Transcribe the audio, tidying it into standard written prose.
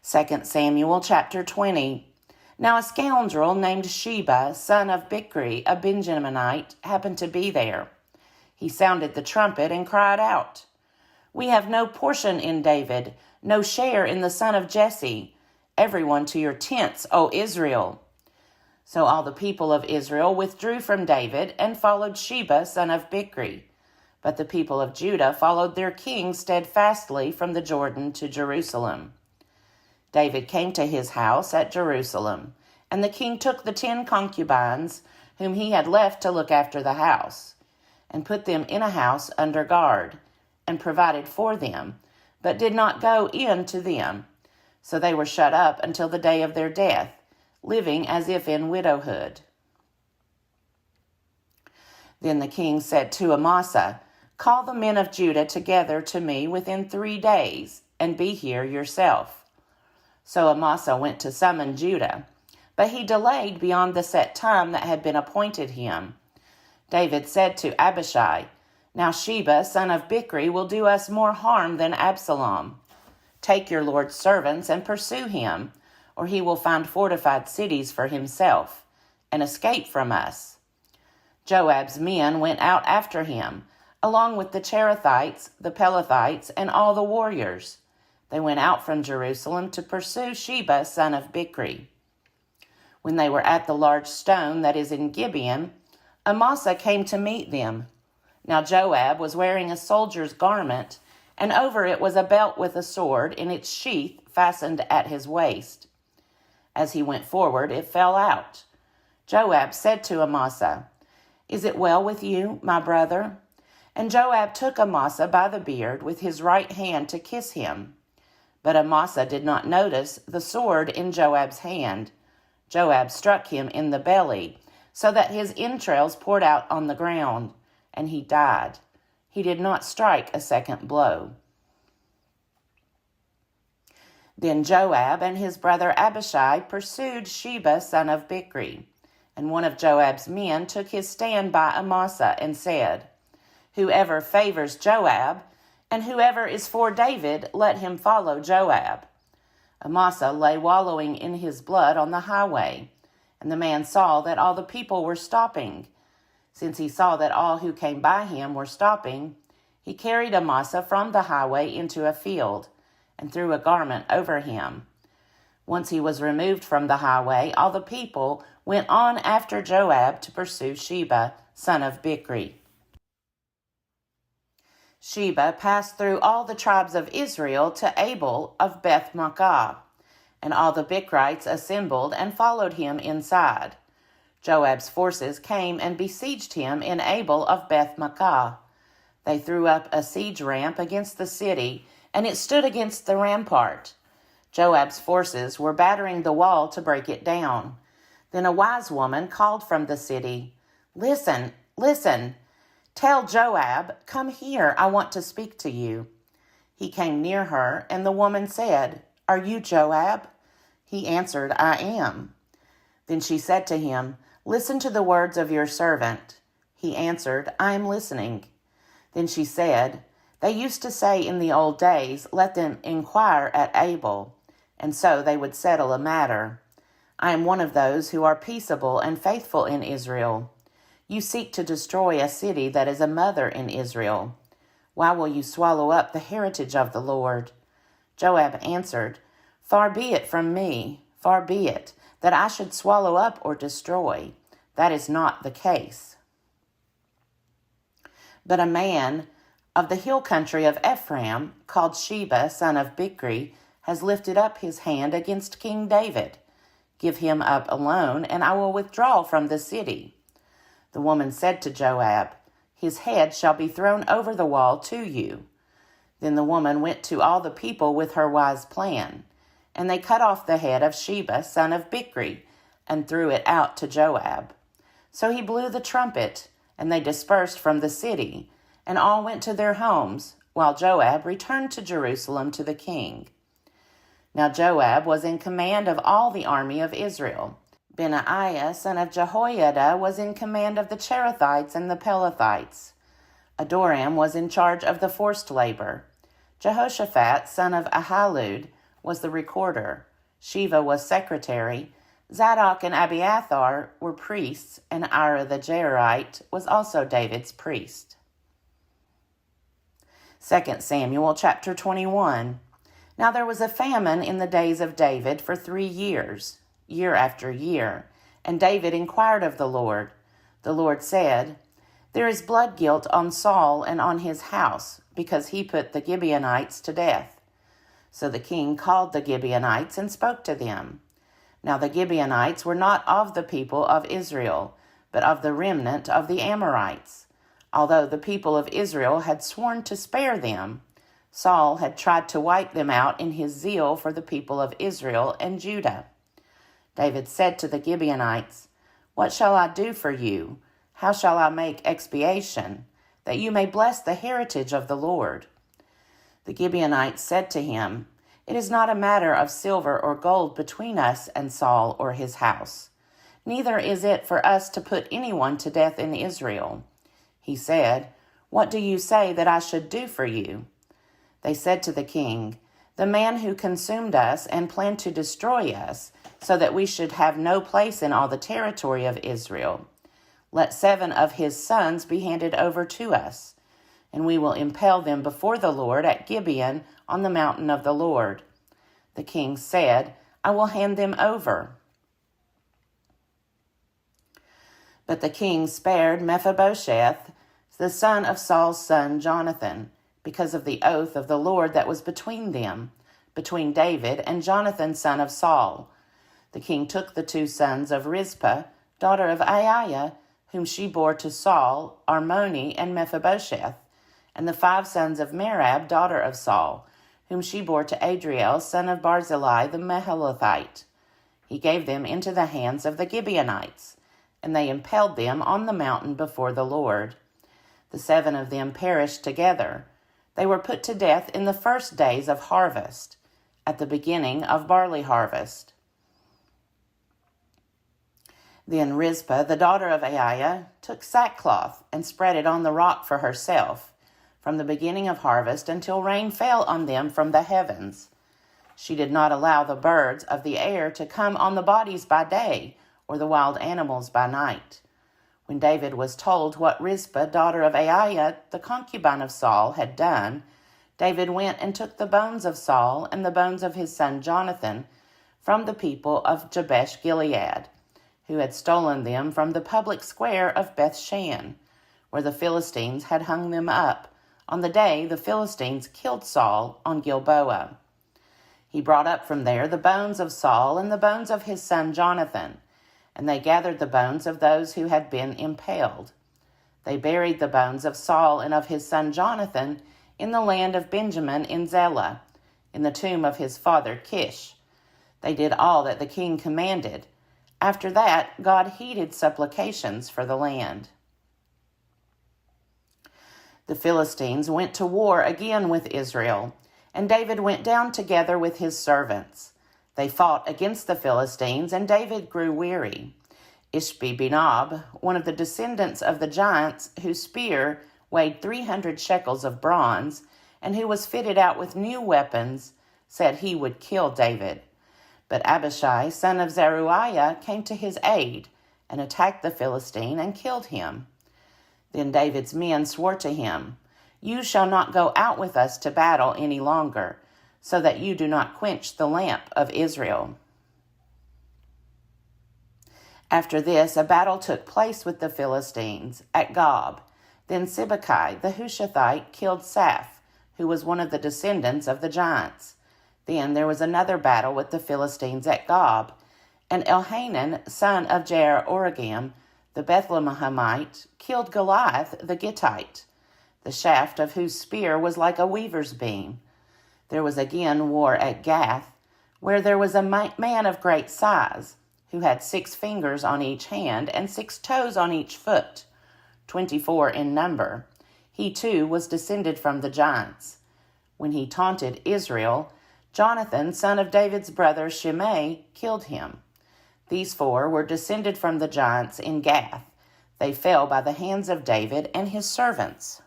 2 Samuel chapter 20. Now a scoundrel named Sheba, son of Bichri, a Benjaminite, happened to be there. He sounded the trumpet and cried out, "We have no portion in David, no share in the son of Jesse. Everyone to your tents, O Israel." So all the people of Israel withdrew from David and followed Sheba, son of Bichri. But the people of Judah followed their king steadfastly from the Jordan to Jerusalem. David came to his house at Jerusalem, and the king took the 10 concubines whom he had left to look after the house, and put them in a house under guard, and provided for them, but did not go in to them. So they were shut up until the day of their death, living as if in widowhood. Then the king said to Amasa, "Call the men of Judah together to me within 3 days, and be here yourself." So Amasa went to summon Judah, but he delayed beyond the set time that had been appointed him. David said to Abishai, "Now Sheba, son of Bichri, will do us more harm than Absalom. Take your Lord's servants and pursue him, or he will find fortified cities for himself, and escape from us." Joab's men went out after him, along with the Cherethites, the Pelethites, and all the warriors. They went out from Jerusalem to pursue Sheba, son of Bichri. When they were at the large stone that is in Gibeon, Amasa came to meet them. Now Joab was wearing a soldier's garment, and over it was a belt with a sword in its sheath fastened at his waist. As he went forward, it fell out. Joab said to Amasa, "Is it well with you, my brother?" And Joab took Amasa by the beard with his right hand to kiss him. But Amasa did not notice the sword in Joab's hand. Joab struck him in the belly, so that his entrails poured out on the ground, and he died. He did not strike a second blow. Then Joab and his brother Abishai pursued Sheba, son of Bichri. And one of Joab's men took his stand by Amasa and said, "Whoever favors Joab, and whoever is for David, let him follow Joab." Amasa lay wallowing in his blood on the highway, and the man saw that all the people were stopping. Since he saw that all who came by him were stopping, he carried Amasa from the highway into a field, and threw a garment over him. Once he was removed from the highway, all the people went on after Joab to pursue Sheba, son of Bichri. Sheba passed through all the tribes of Israel to Abel of Beth-maachah, and all the Bichrites assembled and followed him inside. Joab's forces came and besieged him in Abel of Beth-maachah. They threw up a siege ramp against the city, and it stood against the rampart. Joab's forces were battering the wall to break it down. Then a wise woman called from the city, "Listen, listen. Tell Joab, 'Come here, I want to speak to you.'" He came near her, and the woman said, "Are you Joab?" He answered, "I am." Then she said to him, "Listen to the words of your servant." He answered, "I am listening." Then she said, "They used to say in the old days, 'Let them inquire at Abel,' and so they would settle a matter. I am one of those who are peaceable and faithful in Israel. You seek to destroy a city that is a mother in Israel. Why will you swallow up the heritage of the Lord?" Joab answered, "Far be it from me, far be it, that I should swallow up or destroy. That is not the case. But a man of the hill country of Ephraim, called Sheba, son of Bichri, has lifted up his hand against King David. Give him up alone, and I will withdraw from the city." The woman said to Joab, "His head shall be thrown over the wall to you." Then the woman went to all the people with her wise plan, and they cut off the head of Sheba, son of Bichri, and threw it out to Joab. So he blew the trumpet, and they dispersed from the city, and all went to their homes, while Joab returned to Jerusalem to the king. Now Joab was in command of all the army of Israel. Benaiah, son of Jehoiada, was in command of the Cherethites and the Pelethites. Adoram was in charge of the forced labor. Jehoshaphat, son of Ahilud, was the recorder, Sheva was secretary, Zadok and Abiathar were priests, and Ira the Jairite was also David's priest. 2 Samuel chapter 21. Now there was a famine in the days of David for 3 years, year after year, and David inquired of the Lord. The Lord said, "There is blood guilt on Saul and on his house, because he put the Gibeonites to death." So the king called the Gibeonites and spoke to them. Now the Gibeonites were not of the people of Israel, but of the remnant of the Amorites. Although the people of Israel had sworn to spare them, Saul had tried to wipe them out in his zeal for the people of Israel and Judah. David said to the Gibeonites, "What shall I do for you? How shall I make expiation, that you may bless the heritage of the Lord?" The Gibeonites said to him, "It is not a matter of silver or gold between us and Saul or his house. Neither is it for us to put anyone to death in Israel." He said, "What do you say that I should do for you?" They said to the king, "The man who consumed us and planned to destroy us, so that we should have no place in all the territory of Israel, let 7 of his sons be handed over to us, and we will impale them before the Lord at Gibeon on the mountain of the Lord." The king said, "I will hand them over." But the king spared Mephibosheth, the son of Saul's son Jonathan, because of the oath of the Lord that was between them, between David and Jonathan son of Saul. The king took the 2 sons of Rizpah, daughter of Aiah, whom she bore to Saul, Armoni and Mephibosheth, and the 5 sons of Merab, daughter of Saul, whom she bore to Adriel, son of Barzillai the Meholathite. He gave them into the hands of the Gibeonites, and they impaled them on the mountain before the Lord. The 7 of them perished together. They were put to death in the first days of harvest, at the beginning of barley harvest. Then Rizpah, the daughter of Aiah, took sackcloth and spread it on the rock for herself, from the beginning of harvest until rain fell on them from the heavens. She did not allow the birds of the air to come on the bodies by day, or the wild animals by night. When David was told what Rizpah, daughter of Aiah, the concubine of Saul, had done, David went and took the bones of Saul and the bones of his son Jonathan from the people of Jabesh Gilead, who had stolen them from the public square of Bethshan, where the Philistines had hung them up, on the day the Philistines killed Saul on Gilboa. He brought up from there the bones of Saul and the bones of his son Jonathan, and they gathered the bones of those who had been impaled. They buried the bones of Saul and of his son Jonathan in the land of Benjamin in Zelah, in the tomb of his father Kish. They did all that the king commanded. After that, God heeded supplications for the land. The Philistines went to war again with Israel, and David went down together with his servants. They fought against the Philistines, and David grew weary. Ishbi-Benob, one of the descendants of the giants, whose spear weighed 300 shekels of bronze, and who was fitted out with new weapons, said he would kill David. But Abishai, son of Zeruiah, came to his aid and attacked the Philistine and killed him. Then David's men swore to him, "You shall not go out with us to battle any longer, so that you do not quench the lamp of Israel." After this, a battle took place with the Philistines at Gob. Then Sibbecai the Hushathite killed Saph, who was one of the descendants of the giants. Then there was another battle with the Philistines at Gob, and Elhanan, son of Jair-Oregim, the Bethlehemite, killed Goliath the Gittite, the shaft of whose spear was like a weaver's beam. There was again war at Gath, where there was a man of great size, who had 6 fingers on each hand and 6 toes on each foot, 24 in number. He too was descended from the giants. When he taunted Israel, Jonathan, son of David's brother Shimei, killed him. These 4 were descended from the giants in Gath. They fell by the hands of David and his servants.